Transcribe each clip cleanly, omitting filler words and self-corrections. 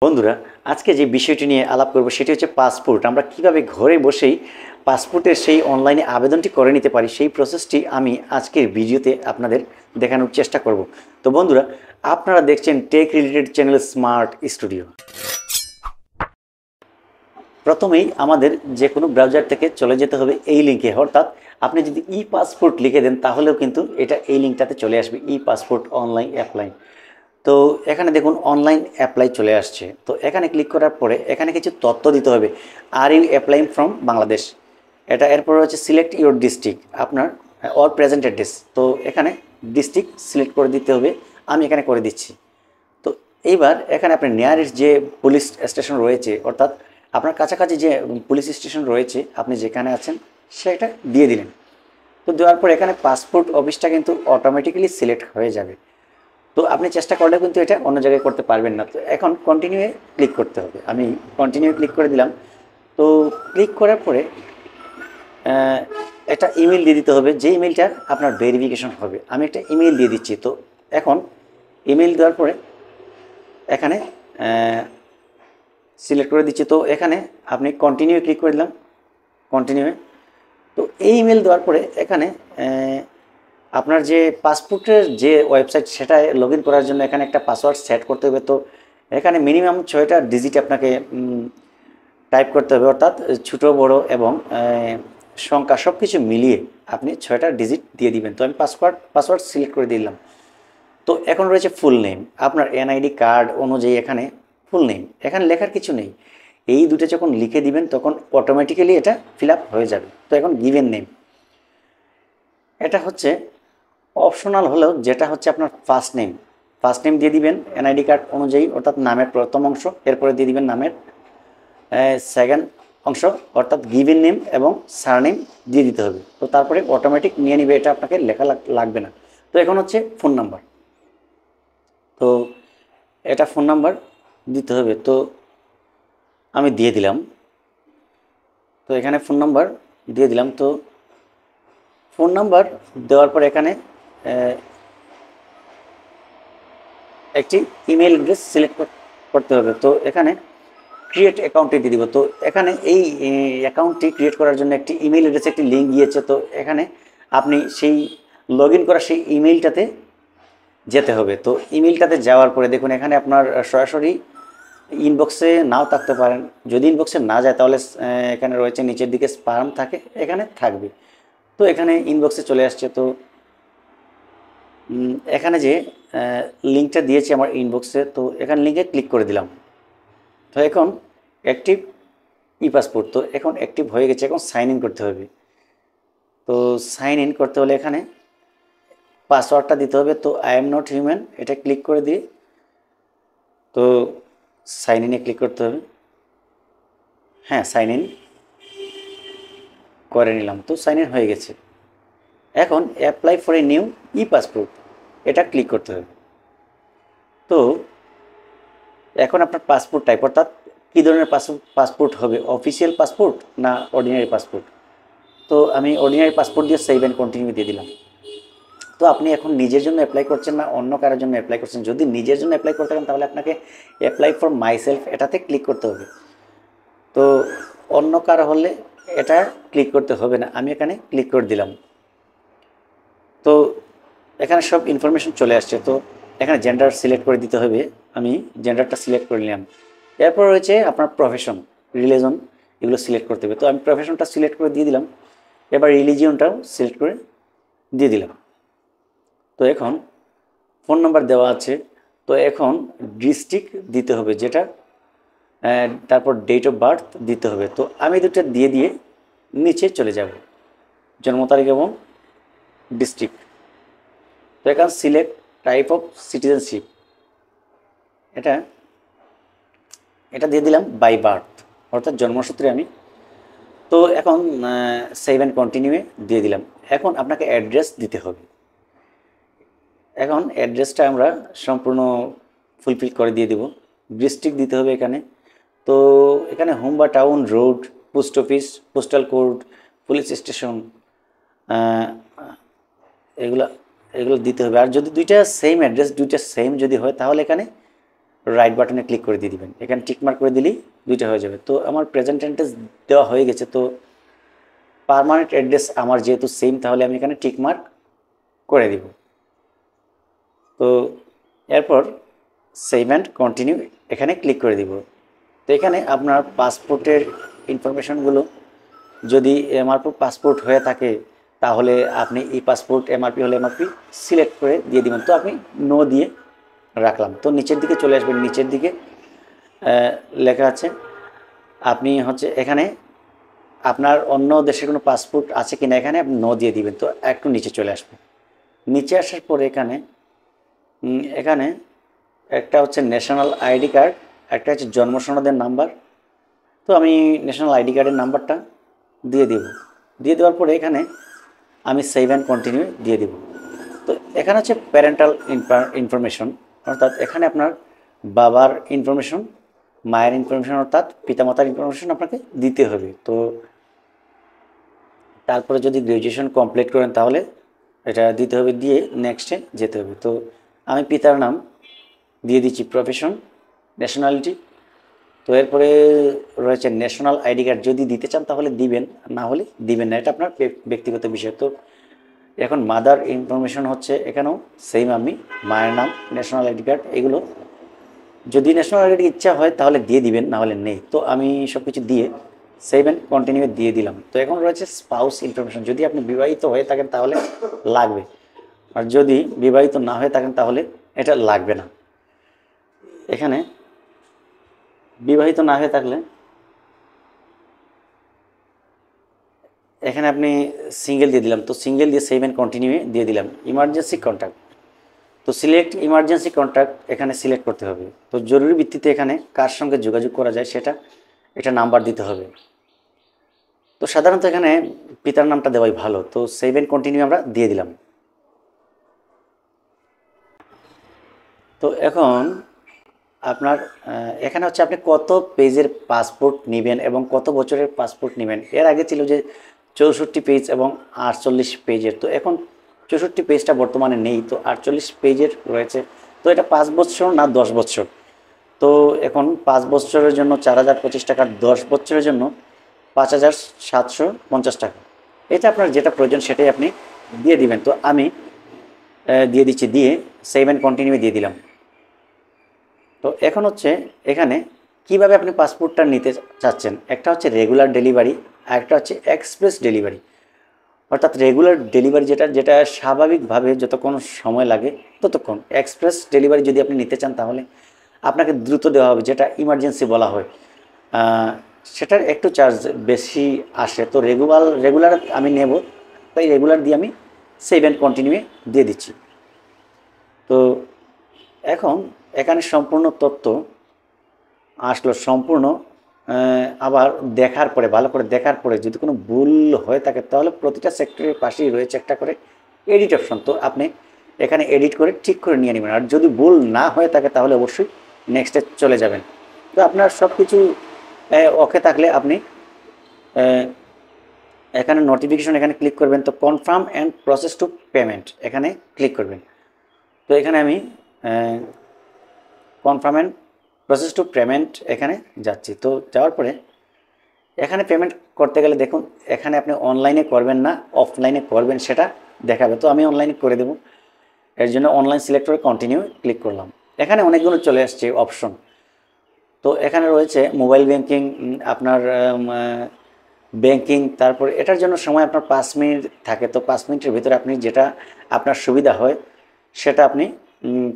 বন্ধুরা, আজকে যে বিষয়টি নিয়ে আলাপ করব সেটি হচ্ছে পাসপোর্ট। আমরা কিভাবে ঘরে বসেই পাসপোর্টের সেই অনলাইনে আবেদনটি করে নিতে পারি, সেই প্রসেসটি আমি আজকের ভিডিওতে আপনাদের দেখানোর চেষ্টা করব। তো বন্ধুরা, আপনারা দেখছেন tech related channel smart studio. প্রথমেই আমাদের যে কোনো ব্রাউজার থেকে চলে যেতে হবে এই লিঙ্কে, অর্থাৎ আপনি যদি ই পাসপোর্ট লিখে দেন তাহলেও কিন্তু এটা এই লিঙ্কটাতে চলে আসবে, ই পাসপোর্ট অনলাইন অ্যাপ্লাই। তো এখানে দেখুন অনলাইন অ্যাপ্লাই চলে আসছে। তো এখানে ক্লিক করার পরে এখানে কিছু তথ্য দিতে হবে। Are you applying from Bangladesh, এটা এরপরে হচ্ছে সিলেক্ট ইউর ডিস্ট্রিক্ট, আপনার অর প্রেজেন্ট অ্যাড্রেস। তো এখানে ডিস্ট্রিক্ট সিলেক্ট করে দিতে হবে, আমি এখানে করে দিচ্ছি। তো এইবার এখানে আপনার নিয়ারেস্ট যে পুলিশ স্টেশন রয়েছে, অর্থাৎ আপনার কাছাকাছি যে পুলিশ স্টেশন রয়েছে আপনি যেখানে আছেন সেটা দিয়ে দিলেন। তো দেওয়ার পর এখানে পাসপোর্ট অফিসটা কিন্তু অটোমেটিক্যালি সিলেক্ট হয়ে যাবে। তো আপনি চেষ্টা করলে কিন্তু এটা অন্য জায়গায় করতে পারবেন না। তো এখন কন্টিনিউয়ে ক্লিক করতে হবে, আমি কন্টিনিউ ক্লিক করে দিলাম। তো ক্লিক করার পরে একটা ইমেল দিয়ে দিতে হবে, যে ইমেলটা আপনার ভেরিফিকেশন হবে। আমি একটা ইমেল দিয়ে দিচ্ছি। তো এখন ইমেল দেওয়ার পরে এখানে সিলেক্ট করে দিচ্ছি। তো এখানে আপনি কন্টিনিউ ক্লিক করে দিলাম, কন্টিনিউয়ে। তো এই ইমেল দেওয়ার পরে এখানে আপনার যে পাসপোর্টের যে ওয়েবসাইট সেটা লগ ইন করার জন্য এখানে একটা পাসওয়ার্ড সেট করতে হবে। তো এখানে মিনিমাম 6টা ডিজিট আপনাকে টাইপ করতে হবে, অর্থাৎ ছোটো বড় এবং সংখ্যা সব কিছু মিলিয়ে আপনি 6টা ডিজিট দিয়ে দিবেন। তো আমি পাসওয়ার্ড সিলেক্ট করে দিলাম। তো এখন রয়েছে ফুল নেম, আপনার এনআইডি কার্ড অনুযায়ী এখানে ফুল নেম, এখানে লেখার কিছু নেই। এই দুটো যখন লিখে দিবেন তখন অটোমেটিক্যালি এটা ফিল আপ হয়ে যাবে। তো এখন গিভেন নেম, এটা হচ্ছে অপশনাল হলেও যেটা হচ্ছে আপনার ফার্স্ট নেম দিয়ে দিবেন এনআইডি কার্ড অনুযায়ী, অর্থাৎ নামের প্রথম অংশ, এরপরে দিয়ে দিবেন নামের সেকেন্ড অংশ, অর্থাৎ গিভেন নেম এবং সারনেম দিয়ে দিতে হবে। তো তারপরে অটোমেটিক নিয়ে নিবে, এটা আপনাকে লেখা লাগবে না। তো এখন হচ্ছে ফোন নাম্বার, তো এটা ফোন নাম্বার দিতে হবে। তো আমি দিয়ে দিলাম। তো এখানে ফোন নাম্বার দিয়ে দিলাম। তো ফোন নাম্বার দেওয়ার পর এখানে একটি ইমেল অ্যাড্রেস সিলেক্ট করতে হবে। তো এখানে ক্রিয়েট অ্যাকাউন্টে দিয়ে দিব। তো এখানে এই অ্যাকাউন্টটি ক্রিয়েট করার জন্য একটি ইমেল অ্যাড্রেসে একটি লিঙ্ক গিয়েছে। তো এখানে আপনি সেই লগ ইন করা সেই ইমেলটাতে যেতে হবে। তো ইমেলটাতে যাওয়ার পরে দেখুন এখানে আপনার সরাসরি ইনবক্সে নাও থাকতে পারেন। যদি ইনবক্সে না যায় তাহলে এখানে রয়েছে নিচের দিকে স্প্যাম থাকে, এখানে থাকবে। তো এখানে ইনবক্সে চলে আসছে। তো এখানে যে লিঙ্কটা দিয়েছি আমার ইনবক্সে, তো এখানে লিঙ্কে ক্লিক করে দিলাম। তো এখন অ্যাক্টিভ ই পাসপোর্ট, তো এখন অ্যাক্টিভ হয়ে গেছে। এখন সাইন ইন করতে হবে। তো সাইন ইন করতে হলে এখানে পাসওয়ার্ডটা দিতে হবে। তো আই এম নট হিউম্যান, এটা ক্লিক করে দিয়ে তো সাইন ইনে ক্লিক করতে হবে। হ্যাঁ, সাইন ইন করে নিলাম। তো সাইন ইন হয়ে গেছে। এখন apply for a new E passport, এটা ক্লিক করতে হবে। তো এখন আপনার পাসপোর্ট টাইপ, অর্থাৎ কী ধরনের পাসপোর্ট হবে, অফিসিয়াল পাসপোর্ট না অর্ডিনারি পাসপোর্ট। তো আমি অর্ডিনারি পাসপোর্ট দিয়ে সেভ অ্যান্ড কন্টিনিউ দিয়ে দিলাম। তো আপনি এখন নিজের জন্য অ্যাপ্লাই করছেন না অন্য কারোর জন্য অ্যাপ্লাই করছেন? যদি নিজের জন্য অ্যাপ্লাই করতে চান তাহলে আপনাকে অ্যাপ্লাই ফর মাইসেলফ এটাতে ক্লিক করতে হবে। তো অন্য কারো হলে এটা ক্লিক করতে হবে না, আমি এখানে ক্লিক করে দিলাম। তো এখানে সব ইনফরমেশন চলে আসছে। তো এখানে জেন্ডার সিলেক্ট করে দিতে হবে, আমি জেন্ডারটা সিলেক্ট করে নিলাম। এরপর রয়েছে আপনার প্রফেশন, রিলিজন, এগুলো সিলেক্ট করতে হবে। তো আমি প্রফেশনটা সিলেক্ট করে দিয়ে দিলাম। এবার রিলিজিয়নটাও সিলেক্ট করে দিয়ে দিলাম। তো এখন ফোন নাম্বার দেওয়া আছে। তো এখন ডিস্ট্রিক্ট দিতে হবে যেটা, তারপর ডেট অফ বার্থ দিতে হবে। তো আমি দুটো দিয়ে দিয়ে নিচে চলে যাব, জন্ম তারিখ এবং ডিস্ট্রিক্ট। তো এখন সিলেক্ট টাইপ অফ সিটিজেনশিপ, এটা দিয়ে দিলাম বাই বার্থ, অর্থাৎ জন্মসূত্রে আমি। তো এখন সেভ অ্যান্ড কন্টিনিউয়ে দিয়ে দিলাম। এখন আপনাকে অ্যাড্রেস দিতে হবে। এখন অ্যাড্রেসটা আমরা সম্পূর্ণ ফুলফিল করে দিয়ে দেব। ডিস্ট্রিক্ট দিতে হবে এখানে। তো এখানে হোম বা town, road, post office, postal code, police station, এগুলো দিতে হবে। আর যদি দুইটা সেম অ্যাড্রেস, দুইটা সেম যদি হয় তাহলে এখানে রাইট বাটনে ক্লিক করে দিয়ে দিবেন। এখানে টিকমার্ক করে দিলেই দুইটা হয়ে যাবে। তো আমার প্রেজেন্ট অ্যাড্রেস দেওয়া হয়ে গেছে। তো পার্মানেন্ট অ্যাড্রেস আমার যেহেতু সেম, তাহলে আমি এখানে টিকমার্ক করে দিব। তো এরপর সেভ অ্যান্ড কন্টিনিউ এখানে ক্লিক করে দিব। তো এখানে আপনার পাসপোর্টের ইনফরমেশনগুলো যদি এমআরপি পাসপোর্ট হয়ে থাকে তাহলে আপনি ই পাসপোর্ট, এমআরপি হলে এমআরপি সিলেক্ট করে দিয়ে দিবেন। তো আমি নো দিয়ে রাখলাম। তো নিচের দিকে চলে আসবেন, নিচের দিকে লেখা আছে আপনি হচ্ছে এখানে আপনার অন্য দেশের কোনো পাসপোর্ট আছে কিনা এখানে আপনি নো দিয়ে দিবেন। তো একটু নিচে চলে আসবেন। নিচে আসার পরে এখানে এখানে একটা হচ্ছে ন্যাশনাল আইডি কার্ড, একটা হচ্ছে জন্ম সনদের নাম্বার। তো আমি ন্যাশনাল আইডি কার্ডের নাম্বারটা দিয়ে দেব। দিয়ে দেওয়ার পরে এখানে আমি সেভ অ্যান্ড কন্টিনিউ দিয়ে দেব। তো এখানে হচ্ছে প্যারেন্টাল ইনফরমেশন, অর্থাৎ এখানে আপনার বাবার ইনফরমেশন, মায়ের ইনফরমেশন অর্থাৎ পিতামাতার ইনফরমেশন আপনাকে দিতে হবে। তো তারপরে যদি গ্র্যাজুয়েশন কমপ্লিট করেন তাহলে এটা দিতে হবে, দিয়ে নেক্সটে যেতে হবে। তো আমি পিতার নাম দিয়ে দিচ্ছি, প্রফেশন, ন্যাশনালিটি। তো এরপরে রয়েছে ন্যাশনাল আইডি কার্ড, যদি দিতে চান তাহলে দিবেন, না হলে দিবেন না, এটা আপনার ব্যক্তিগত বিষয়। তো এখন মাদার ইনফরমেশন হচ্ছে এখানেও সেম, আমি মায়ের নাম, ন্যাশনাল আইডি কার্ড, এগুলো যদি ন্যাশনাল আইডি ইচ্ছা হয় তাহলে দিয়ে দিবেন, না হলে নেই। তো আমি সব কিছু দিয়ে সেভ অ্যান্ড কন্টিনিউ দিয়ে দিলাম। তো এখন রয়েছে স্পাউস ইনফরমেশন, যদি আপনি বিবাহিত হয়ে থাকেন তাহলে লাগবে, আর যদি বিবাহিত না হয়ে থাকেন তাহলে এটা লাগবে না। এখানে বিবাহিত না হয়ে থাকলে এখানে আপনি সিঙ্গেল দিয়ে দিলাম। তো সিঙ্গেল দিয়ে সেভ অ্যান্ড কন্টিনিউ দিয়ে দিলাম। ইমার্জেন্সি কন্ট্যাক্ট, তো সিলেক্ট ইমার্জেন্সি কন্ট্যাক্ট এখানে সিলেক্ট করতে হবে। তো জরুরি ভিত্তিতে এখানে কার সঙ্গে যোগাযোগ করা যায় সেটা এটা নাম্বার দিতে হবে। তো সাধারণত এখানে পিতার নামটা দেওয়াই ভালো। তো সেভ অ্যান্ড কন্টিনিউ আমরা দিয়ে দিলাম। তো এখন আপনার এখানে হচ্ছে আপনি কত পেজের পাসপোর্ট নেবেন এবং কত বছরের পাসপোর্ট নেবেন। এর আগে ছিল যে 64 পেজ এবং 48 পেজের। তো এখন 64 পেজটা বর্তমানে নেই, তো 48 পেজের রয়েছে। তো এটা 5 বছর না 10 বছর। তো এখন 5 বছরের জন্য 4025 টাকা, 10 বছরের জন্য 5750 টাকা। এটা আপনার যেটা প্রয়োজন সেটাই আপনি দিয়ে দিবেন। তো আমি দিয়ে দিচ্ছি, দিয়ে সেভ অ্যান্ড কন্টিনিউ দিয়ে দিলাম। তো এখন হচ্ছে এখানে কিভাবে আপনি পাসপোর্টটা নিতে চাচ্ছেন, একটা হচ্ছে রেগুলার ডেলিভারি আর একটা হচ্ছে এক্সপ্রেস ডেলিভারি। অর্থাৎ রেগুলার ডেলিভারি যেটা যেটা স্বাভাবিকভাবে যতক্ষণ সময় লাগে ততক্ষণ। এক্সপ্রেস ডেলিভারি যদি আপনি নিতে চান তাহলে আপনাকে দ্রুত দেওয়া হবে, যেটা ইমার্জেন্সি বলা হয়, সেটার একটু চার্জ বেশি আসে। তো রেগুলার আমি নেব, তাই রেগুলার দিয়ে আমি সেভ অ্যান্ড কন্টিনিউ দিয়ে দিচ্ছি। তো এখন এখানে সম্পূর্ণ তথ্য আসলো সম্পূর্ণ। আবার দেখার পরে, ভালো করে দেখার পরে যদি কোনো ভুল হয়ে থাকে তাহলে প্রতিটা সেক্টরের পাশেই রয়েছে একটা করে এডিট অপশন। তো আপনি এখানে এডিট করে ঠিক করে নিয়ে নেবেন। আর যদি ভুল না হয়ে থাকে তাহলে অবশ্যই নেক্সটে চলে যাবেন। তো আপনার সব কিছু ওকে থাকলে আপনি এখানে নোটিফিকেশন এখানে ক্লিক করবেন। তো confirm and process to payment এখানে ক্লিক করবেন। তো এখানে আমি confirm and process to payment এখানে যাচ্ছি। তো যাওয়ার পরে এখানে পেমেন্ট করতে গেলে দেখুন এখানে আপনি অনলাইনে করবেন না অফলাইনে করবেন সেটা দেখাবে। তো আমি অনলাইনে করে দেবো, এর জন্য অনলাইন সিলেক্ট করে কন্টিনিউ ক্লিক করলাম। এখানে অনেকগুলো চলে আসছে অপশন। তো এখানে রয়েছে মোবাইল ব্যাংকিং, আপনার ব্যাংকিং, তারপর এটার জন্য সময় আপনার 5 মিনিট থাকে। তো 5 মিনিটের ভিতরে আপনি যেটা আপনার সুবিধা হয় সেটা আপনি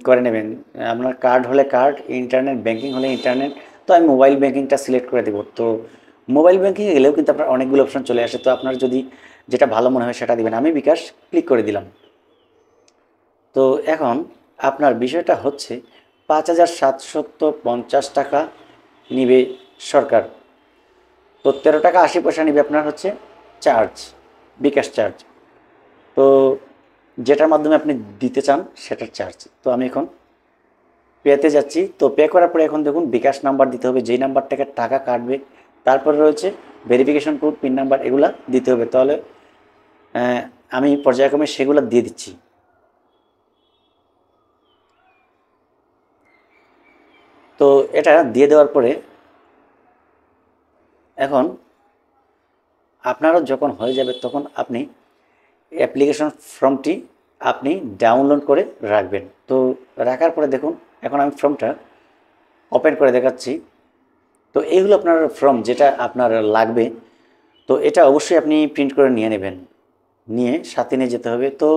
করে নেবেন। আপনার কার্ড হলে কার্ড, ইন্টারনেট ব্যাংকিং হলে ইন্টারনেট। তো আমি মোবাইল ব্যাংকিংটা সিলেক্ট করে দেবো। তো মোবাইল ব্যাংকিংয়ে গেলেও কিন্তু আপনার অনেকগুলো অপশন চলে আসে। তো আপনার যদি যেটা ভালো মনে হয় সেটা দিবেন। আমি বিকাশ ক্লিক করে দিলাম। তো এখন আপনার বিষয়টা হচ্ছে 5750 টাকা নিবে সরকার। তো 13 টাকা 80 পয়সা নিবে আপনার হচ্ছে চার্জ, বিকাশ চার্জ। তো যেটার মাধ্যমে আপনি দিতে চান সেটার চার্জ। তো আমি এখন পেতে যাচ্ছি। তো পে করার পরে এখন দেখুন বিকাশ নাম্বার দিতে হবে, যেই নাম্বার থেকে টাকা কাটবে। তারপরে রয়েছে ভেরিফিকেশন কোড, পিন নাম্বার, এগুলা দিতে হবে। তাহলে আমি পর্যায়ক্রমে সেগুলো দিয়ে দিচ্ছি। তো এটা দিয়ে দেওয়ার পরে এখন আপনারও যখন হয়ে যাবে তখন আপনি অ্যাপ্লিকেশন ফর্মটি আপনি ডাউনলোড করে রাখবেন। তো রাখার পরে দেখুন এখন আমি ফর্মটা ওপেন করে দেখাচ্ছি। তো এই হলো আপনার ফর্ম যেটা আপনার লাগবে। তো এটা অবশ্যই আপনি প্রিন্ট করে নিয়ে নেবেন, নিয়ে সাথে নিয়ে যেতে হবে। তো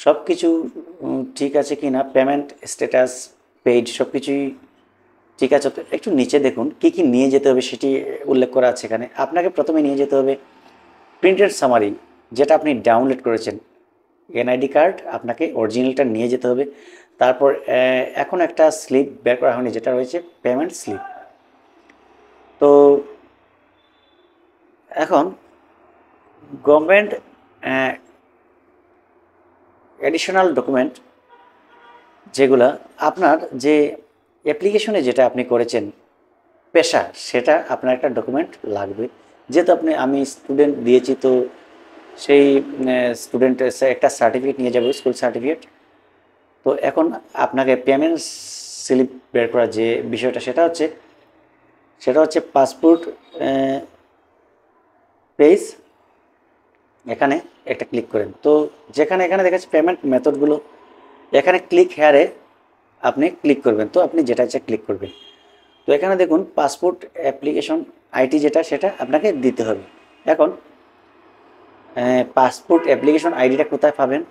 সব কিছু ঠিক আছে কি না, পেমেন্ট স্ট্যাটাস, পেইড সব কিছুই ঠিক আছে। তো একটু নিচে দেখুন কী কী নিয়ে যেতে হবে সেটি উল্লেখ করা আছে এখানে। আপনাকে প্রথমে নিয়ে যেতে হবে প্রিন্টেড সামারি, যেটা আপনি ডাউনলোড করেছেন। এনআইডি কার্ড আপনাকে অরিজিনালটা নিয়ে যেতে হবে। তারপর এখন একটা স্লিপ বের করা হয়নি, যেটা রয়েছে পেমেন্ট স্লিপ। তো এখন গভর্নমেন্ট অ্যাডিশনাল ডকুমেন্ট যেগুলা আপনার যে অ্যাপ্লিকেশনে যেটা আপনি করেছেন পেশা, সেটা আপনার একটা ডকুমেন্ট লাগবে। যেহেতু আমি স্টুডেন্ট দিয়েছি, তো সেই স্টুডেন্টের একটা সার্টিফিকেট নিয়ে যাবো, স্কুল সার্টিফিকেট। তো এখন আপনাকে পেমেন্ট স্লিপ বের করার যে বিষয়টা সেটা হচ্ছে পাসপোর্ট পেজ। এখানে একটা ক্লিক করেন। তো এখানে দেখাচ্ছে পেমেন্ট মেথডগুলো, এখানে ক্লিক হেয়ারে আপনি ক্লিক করবেন। তো আপনি যেটা ইচ্ছা ক্লিক করবেন। তো এখানে দেখুন পাসপোর্ট অ্যাপ্লিকেশন আইডি সেটা আপনাকে দিতে হবে। এখন পাসপোর্ট অ্যাপ্লিকেশন আইডিটা কোথায় পাবেন,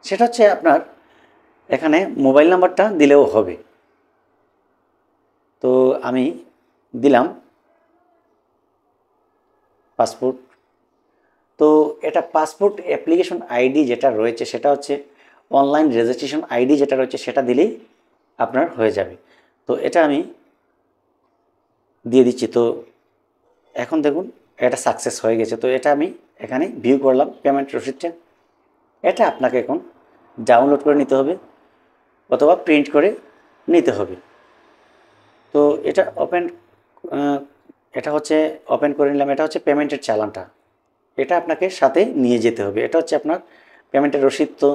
সেটা হচ্ছে আপনার এখানে মোবাইল নাম্বারটা দিলেও হবে। তো আমি দিলাম পাসপোর্ট। তো এটা পাসপোর্ট অ্যাপ্লিকেশন আইডি যেটা রয়েছে সেটা হচ্ছে অনলাইন রেজিস্ট্রেশন আইডি যেটা রয়েছে সেটা দিলেই আপনার হয়ে যাবে। তো এটা আমি দিয়ে দিচ্ছি। তো এখন দেখুন এটা সাকসেস হয়ে গেছে। তো এটা আমি এখানে ভিউ করলাম পেমেন্ট রসিদটা। এটা আপনাকে এখন ডাউনলোড করে নিতে হবে অথবা প্রিন্ট করে নিতে হবে। তো এটা ওপেন করে নিলাম। এটা হচ্ছে পেমেন্টের চালানটা, এটা আপনাকে সাথে নিয়ে যেতে হবে। এটা হচ্ছে আপনার পেমেন্টের রসিদ। তো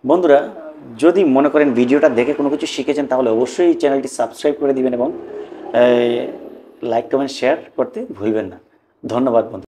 বন্ধুরা, যদি মনে করেন ভিডিওটা দেখে কোনো কিছু শিখেছেন, তাহলে অবশ্যই চ্যানেলটি সাবস্ক্রাইব করে দিবেন এবং লাইক কমেন্ট শেয়ার করতে ভুলবেন না। ধন্যবাদ বন্ধু।